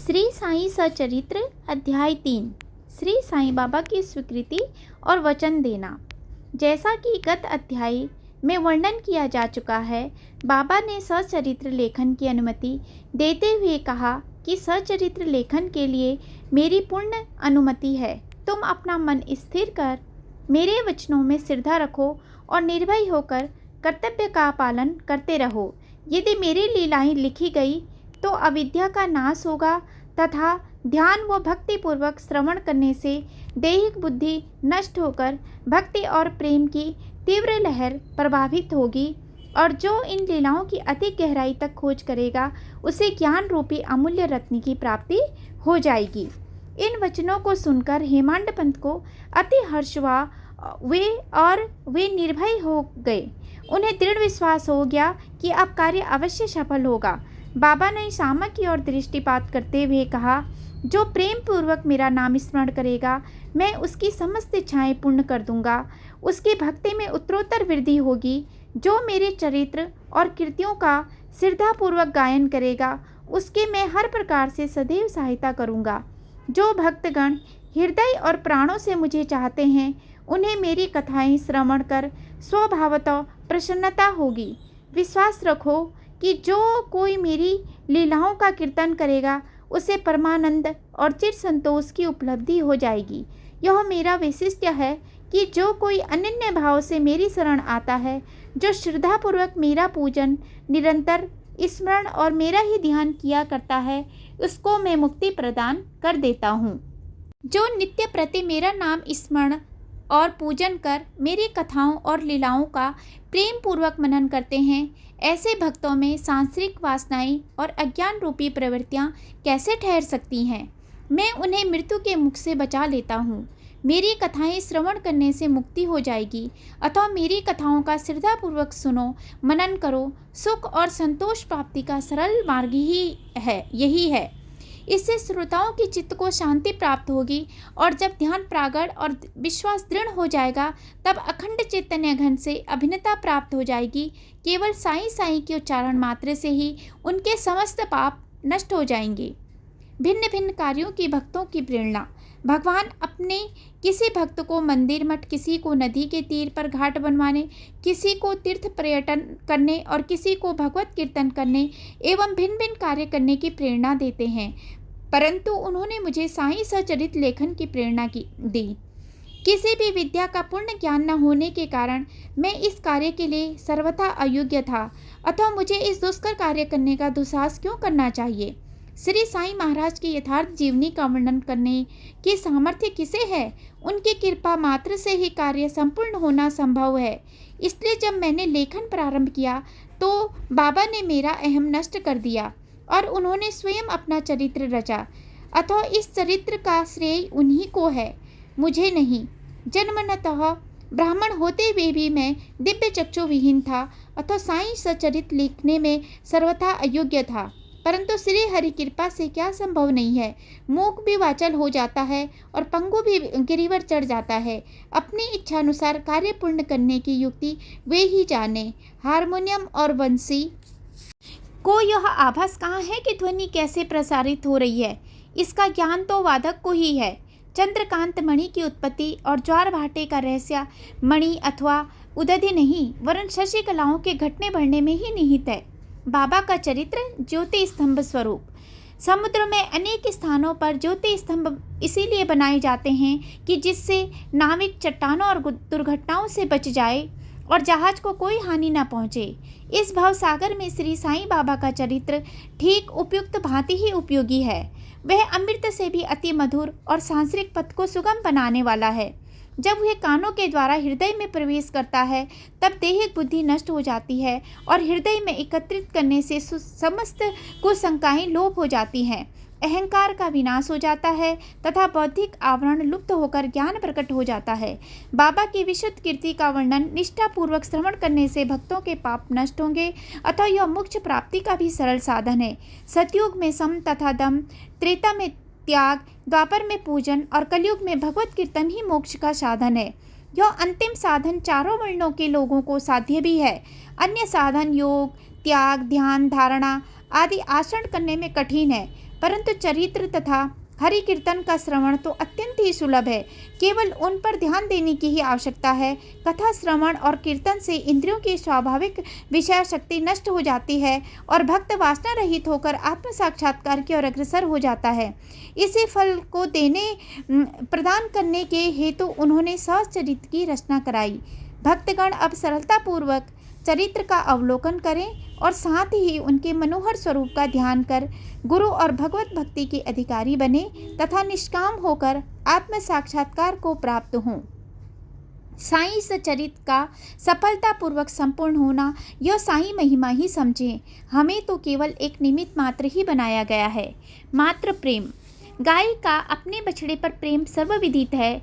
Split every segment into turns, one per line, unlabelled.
श्री साईं सचरित्र अध्याय 3। श्री साईं बाबा की स्वीकृति और वचन देना। जैसा कि गत अध्याय में वर्णन किया जा चुका है, बाबा ने सचरित्र लेखन की अनुमति देते हुए कहा कि सचरित्र लेखन के लिए मेरी पूर्ण अनुमति है। तुम अपना मन स्थिर कर मेरे वचनों में श्रद्धा रखो और निर्भय होकर कर्तव्य का पालन करते रहो। यदि मेरी लीलाएं लिखी गई तो अविद्या का नाश होगा तथा ध्यान व भक्ति पूर्वक श्रवण करने से दैहिक बुद्धि नष्ट होकर भक्ति और प्रेम की तीव्र लहर प्रभावित होगी और जो इन लीलाओं की अधिक गहराई तक खोज करेगा उसे ज्ञान रूपी अमूल्य रत्न की प्राप्ति हो जाएगी। इन वचनों को सुनकर हेमांड पंत को अति हर्ष हुआ। वे निर्भय हो गए। उन्हें दृढ़ विश्वास हो गया कि अब कार्य अवश्य सफल होगा। बाबा ने शामा की ओर दृष्टिपात करते हुए कहा, जो प्रेम पूर्वक मेरा नाम स्मरण करेगा मैं उसकी समस्त इच्छाएं पूर्ण कर दूंगा। उसकी भक्ति में उत्तरोत्तर वृद्धि होगी। जो मेरे चरित्र और कृतियों का श्रद्धापूर्वक गायन करेगा उसके मैं हर प्रकार से सदैव सहायता करूंगा। जो भक्तगण हृदय और प्राणों से मुझे चाहते हैं उन्हें मेरी कथाएं श्रवण कर स्वभावतः प्रसन्नता होगी। विश्वास रखो कि जो कोई मेरी लीलाओं का कीर्तन करेगा उसे परमानंद और चिर संतोष की उपलब्धि हो जाएगी। यह मेरा वैशिष्ट्य है कि जो कोई अनन्य भाव से मेरी शरण आता है, जो श्रद्धापूर्वक मेरा पूजन निरंतर स्मरण और मेरा ही ध्यान किया करता है, उसको मैं मुक्ति प्रदान कर देता हूँ। जो नित्य प्रति मेरा नाम स्मरण और पूजन कर मेरी कथाओं और लीलाओं का प्रेम पूर्वक मनन करते हैं, ऐसे भक्तों में सांसारिक वासनाएं और अज्ञान रूपी प्रवृत्तियां कैसे ठहर सकती हैं। मैं उन्हें मृत्यु के मुख से बचा लेता हूँ। मेरी कथाएं श्रवण करने से मुक्ति हो जाएगी। अथवा मेरी कथाओं का श्रद्धापूर्वक सुनो, मनन करो। सुख और संतोष प्राप्ति का सरल मार्ग यही है। इससे श्रोताओं की चित्त को शांति प्राप्त होगी और जब ध्यान प्रागढ़ और विश्वास दृढ़ हो जाएगा तब अखंड चैतन्य घन से अभिन्नता प्राप्त हो जाएगी। केवल साईं साईं के उच्चारण मात्र से ही उनके समस्त पाप नष्ट हो जाएंगे। भिन्न भिन्न कार्यों की भक्तों की प्रेरणा। भगवान अपने किसी भक्त को मंदिर मठ, किसी को नदी के तीर पर घाट बनवाने, किसी को तीर्थ पर्यटन करने और किसी को भगवत कीर्तन करने एवं भिन्न भिन्न कार्य करने की प्रेरणा देते हैं, परंतु उन्होंने मुझे साईं सचरित्र लेखन की प्रेरणा दी। किसी भी विद्या का पूर्ण ज्ञान न होने के कारण मैं इस कार्य के लिए सर्वथा अयोग्य था, अथवा मुझे इस दुष्कर कार्य करने का दुस्साहस क्यों करना चाहिए। श्री साईं महाराज की यथार्थ जीवनी का वर्णन करने की सामर्थ्य किसे है। उनकी कृपा मात्र से ही कार्य संपूर्ण होना संभव है। इसलिए जब मैंने लेखन प्रारंभ किया तो बाबा ने मेरा अहम नष्ट कर दिया और उन्होंने स्वयं अपना चरित्र रचा, अथवा इस चरित्र का श्रेय उन्हीं को है, मुझे नहीं। जन्मतः ब्राह्मण होते हुए भी मैं दिव्य चक्षु विहीन था, अथवा साईं सचरित्र लिखने में सर्वथा अयोग्य था, परंतु श्री हरि कृपा से क्या संभव नहीं है। मूक भी वाचल हो जाता है और पंगु भी गिरिवर चढ़ जाता है। अपनी इच्छा अनुसार कार्य पूर्ण करने की युक्ति वे ही जाने। हारमोनियम और बंसी को यह आभास कहाँ है कि ध्वनि कैसे प्रसारित हो रही है, इसका ज्ञान तो वादक को ही है। चंद्रकांत मणि की उत्पत्ति और ज्वार भाटे का रहस्य मणि अथवा उदधि नहीं वरन शशि कलाओं के घटने बढ़ने में ही निहित है। बाबा का चरित्र ज्योति स्तंभ स्वरूप। समुद्र में अनेक स्थानों पर ज्योति स्तंभ इसीलिए बनाए जाते हैं कि जिससे नाविक चट्टानों और दुर्घटनाओं से बच जाए और जहाज को कोई हानि न पहुंचे। इस भव सागर में श्री साईं बाबा का चरित्र ठीक उपयुक्त भांति ही उपयोगी है। वह अमृत से भी अति मधुर और सांसारिक पथ को सुगम बनाने वाला है। जब वह कानों के द्वारा हृदय में प्रवेश करता है तब दैहिक बुद्धि नष्ट हो जाती है और हृदय में एकत्रित करने से समस्त कुसंकाएं लोप हो जाती हैं। अहंकार का विनाश हो जाता है तथा बौद्धिक आवरण लुप्त होकर ज्ञान प्रकट हो जाता है। बाबा की विशुद्ध कीर्ति का वर्णन निष्ठापूर्वक श्रवण करने से भक्तों के पाप नष्ट होंगे, अतः यह मोक्ष प्राप्ति का भी सरल साधन है। सतयुग में सम तथा दम, त्रेता में त्याग, द्वापर में पूजन और कलयुग में भगवत कीर्तन ही मोक्ष का साधन है। यह अंतिम साधन चारों वर्णों के लोगों को साध्य भी है। अन्य साधन योग, त्याग, ध्यान, धारणा आदि आचरण करने में कठिन है, परंतु चरित्र तथा हरि कीर्तन का श्रवण तो अत्यंत ही सुलभ है। केवल उन पर ध्यान देने की ही आवश्यकता है। कथा श्रवण और कीर्तन से इंद्रियों की स्वाभाविक विषय शक्ति नष्ट हो जाती है और भक्त वासना रहित होकर आत्म साक्षात्कार की ओर अग्रसर हो जाता है। इसी फल को प्रदान करने के हेतु उन्होंने सहज चरित्र की रचना कराई। भक्तगण अब सरलतापूर्वक चरित्र का अवलोकन करें और साथ ही उनके मनोहर स्वरूप का ध्यान कर गुरु और भगवत भक्ति के अधिकारी बने तथा निष्काम होकर आत्म साक्षात्कार को प्राप्त हों। साईं सचरित का सफलतापूर्वक संपूर्ण होना यह साईं महिमा ही समझें। हमें तो केवल एक निमित्त मात्र ही बनाया गया है। मात्र प्रेम। गाय का अपने बछड़े पर प्रेम सर्वविदित है।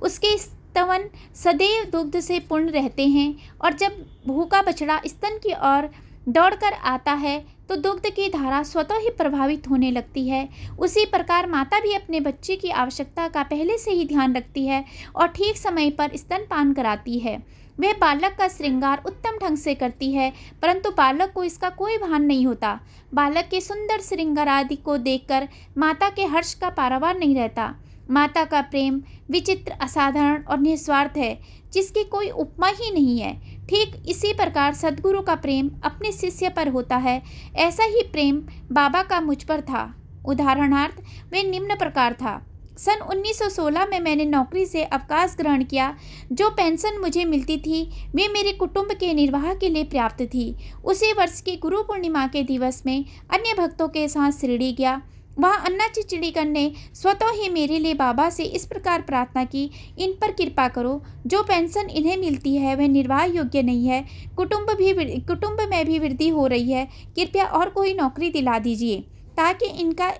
उसके स्तवन सदैव दुग्ध से पूर्ण रहते हैं और जब भूखा बछड़ा स्तन की ओर दौड़कर आता है तो दुग्ध की धारा स्वतः ही प्रभावित होने लगती है। उसी प्रकार माता भी अपने बच्चे की आवश्यकता का पहले से ही ध्यान रखती है और ठीक समय पर स्तनपान कराती है। वह बालक का श्रृंगार उत्तम ढंग से करती है, परंतु बालक को इसका कोई भान नहीं होता। बालक के सुंदर श्रृंगार आदि को देखकर माता के हर्ष का पारावार नहीं रहता। माता का प्रेम विचित्र, असाधारण और निस्वार्थ है, जिसकी कोई उपमा ही नहीं है। ठीक इसी प्रकार सद्गुरु का प्रेम अपने शिष्य पर होता है। ऐसा ही प्रेम बाबा का मुझ पर था। उदाहरणार्थ वे निम्न प्रकार था। सन 1916 में मैंने नौकरी से अवकाश ग्रहण किया। जो पेंशन मुझे मिलती थी वे मेरे कुटुंब के निर्वाह के लिए पर्याप्त थी। उसी वर्ष की गुरु पूर्णिमा के दिवस में अन्य भक्तों के साथ शिरडी गया। वहाँ अन्ना चिचड़ीकर ने स्वतः ही मेरे लिए बाबा से इस प्रकार प्रार्थना की, इन पर कृपा करो। जो पेंशन इन्हें मिलती है वह निर्वाह योग्य नहीं है। कुटुंब में भी वृद्धि हो रही है। कृपया और कोई नौकरी दिला दीजिए ताकि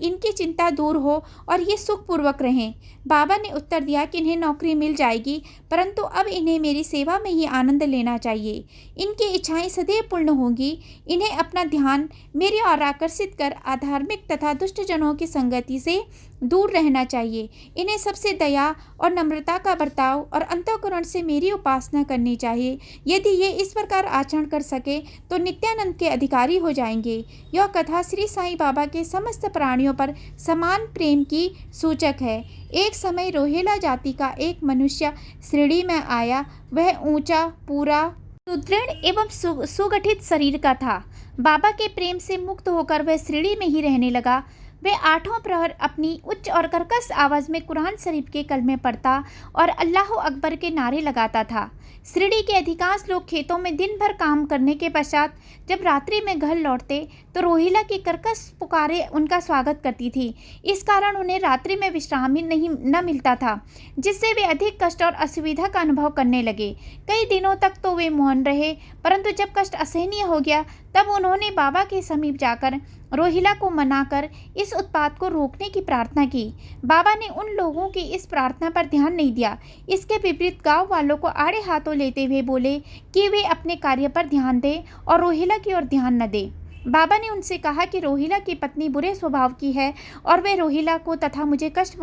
इनकी चिंता दूर हो और ये सुखपूर्वक रहें। बाबा ने उत्तर दिया कि इन्हें नौकरी मिल जाएगी, परंतु अब इन्हें मेरी सेवा में ही आनंद लेना चाहिए। इनकी इच्छाएं सदैव पूर्ण होंगी। इन्हें अपना ध्यान मेरी ओर आकर्षित कर अधार्मिक तथा दुष्टजनों की संगति से दूर रहना चाहिए। इन्हें सबसे दया और नम्रता का बर्ताव और अंतःकरण से मेरी उपासना करनी चाहिए। यदि ये इस प्रकार आचरण कर सके तो नित्यानंद के अधिकारी हो जाएंगे। यह कथा श्री साईं बाबा के समस्त प्राणियों पर समान प्रेम की सूचक है। एक समय रोहेला जाति का एक मनुष्य शिरडी में आया। वह ऊंचा, पूरा, सुदृढ़ एवं सुगठित शरीर का था। बाबा के प्रेम से मुक्त होकर वह शिरडी में ही रहने लगा। वह आठों प्रहर अपनी उच्च और कर्कश आवाज़ में कुरान शरीफ के कलमे पढ़ता और अल्लाह अकबर के नारे लगाता था। शिरडी के अधिकांश लोग खेतों में दिन भर काम करने के पश्चात जब रात्रि में घर लौटते तो रोहिला की कर्कश पुकारें उनका स्वागत करती थी। इस कारण उन्हें रात्रि में विश्राम न मिलता था, जिससे वे अधिक कष्ट और असुविधा का अनुभव करने लगे। कई दिनों तक तो वे मौन रहे, परंतु जब कष्ट असहनीय हो गया तब उन्होंने बाबा के समीप जाकर रोहिला को मनाकर इस उत्पात को रोकने की प्रार्थना की। बाबा ने उन लोगों की इस प्रार्थना पर ध्यान नहीं दिया। इसके विपरीत गांव वालों को आड़े हाथों लेते हुए बोले कि वे अपने कार्य पर ध्यान दें और रोहिला की ओर ध्यान न दें। बाबा ने उनसे कहा कि रोहिला की पत्नी बुरे स्वभाव की है और वह रोहिला को तथा मुझे कष्ट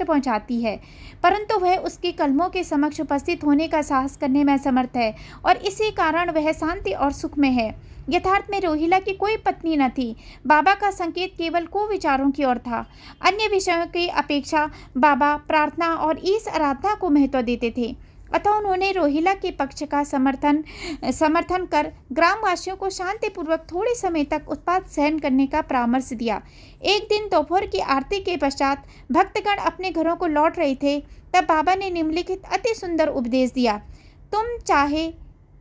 पहुंचाती है, परंतु वह उसके कलमों के समक्ष उपस्थित होने का साहस करने में असमर्थ है और इसी कारण वह शांति और सुख में है। यथार्थ में रोहिला की कोई पत्नी न थी। बाबा का संकेत केवल कुविचारों की ओर था। अन्य विषयों की अपेक्षा बाबा प्रार्थना और ईश आराधना को महत्व देते थे। अतः उन्होंने रोहिला के पक्ष का समर्थन कर ग्रामवासियों को शांतिपूर्वक थोड़े समय तक उत्पात सहन करने का परामर्श दिया। एक दिन दोपहर की आरती के पश्चात भक्तगण अपने घरों को लौट रहे थे, तब बाबा ने निम्नलिखित अति सुंदर उपदेश दिया। तुम चाहे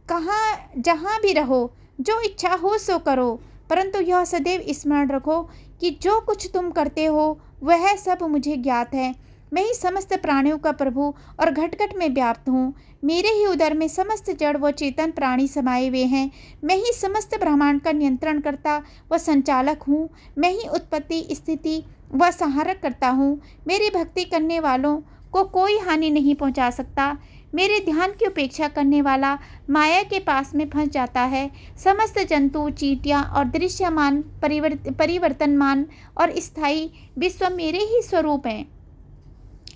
जहाँ भी रहो, जो इच्छा हो सो करो, परंतु यह सदैव स्मरण रखो कि जो कुछ तुम करते हो वह सब मुझे ज्ञात है। मैं ही समस्त प्राणियों का प्रभु और घट घट में व्याप्त हूँ। मेरे ही उदर में समस्त जड़ व चेतन प्राणी समाये हुए हैं। मैं ही समस्त ब्रह्मांड का नियंत्रण करता व संचालक हूँ। मैं ही उत्पत्ति, स्थिति व संहारक करता हूँ। मेरी भक्ति करने वालों को कोई हानि नहीं पहुँचा सकता। मेरे ध्यान की उपेक्षा करने वाला माया के पास में फंस जाता है। समस्त जंतु, चींटियाँ और दृश्यमान, परिवर्तनमान और स्थायी विश्व मेरे ही स्वरूप हैं।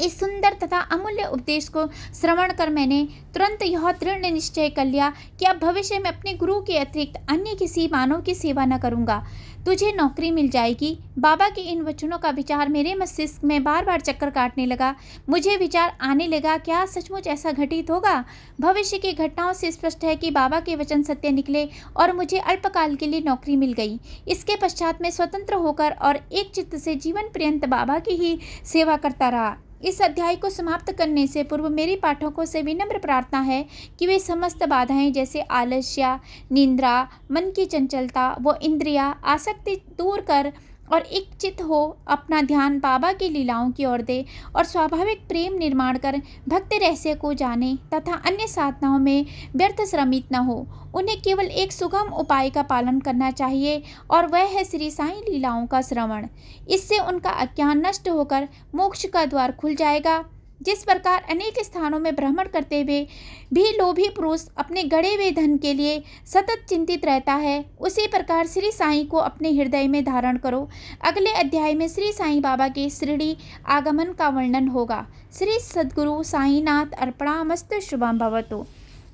इस सुंदर तथा अमूल्य उपदेश को श्रवण कर मैंने तुरंत यह दृढ़ निश्चय कर लिया कि अब भविष्य में अपने गुरु के अतिरिक्त अन्य किसी मानव की सेवा न करूँगा। तुझे नौकरी मिल जाएगी। बाबा के इन वचनों का विचार मेरे मस्तिष्क में बार बार चक्कर काटने लगा। मुझे विचार आने लगा, क्या सचमुच ऐसा घटित होगा? भविष्य की घटनाओं से स्पष्ट है कि बाबा के वचन सत्य निकले और मुझे अल्पकाल के लिए नौकरी मिल गई। इसके पश्चात मैं स्वतंत्र होकर और एक चित्त से जीवन पर्यंत बाबा की ही सेवा करता रहा। इस अध्याय को समाप्त करने से पूर्व मेरे पाठकों से विनम्र प्रार्थना है कि वे समस्त बाधाएं जैसे आलस्य, निद्रा, मन की चंचलता व इंद्रिया आसक्ति दूर कर और एक चित हो अपना ध्यान बाबा की लीलाओं की ओर दे और स्वाभाविक प्रेम निर्माण कर भक्ति रहस्य को जाने तथा अन्य साधनाओं में व्यर्थ श्रमित न हो। उन्हें केवल एक सुगम उपाय का पालन करना चाहिए और वह है श्री साईं लीलाओं का श्रवण। इससे उनका अज्ञान नष्ट होकर मोक्ष का द्वार खुल जाएगा। जिस प्रकार अनेक स्थानों में भ्रमण करते हुए भी लोभी पुरुष अपने गड़े हुए धन के लिए सतत चिंतित रहता है, उसी प्रकार श्री साईं को अपने हृदय में धारण करो। अगले अध्याय में श्री साईं बाबा के शिरडी आगमन का वर्णन होगा। श्री सद्गुरु साईनाथ अर्पणामस्तु। शुभम भवतु।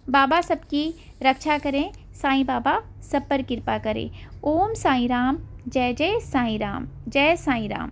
बाबा सबकी रक्षा करें, साईं बाबा सब पर कृपा करें। ओम साईं राम। जय जय साईं राम। जय साईं राम।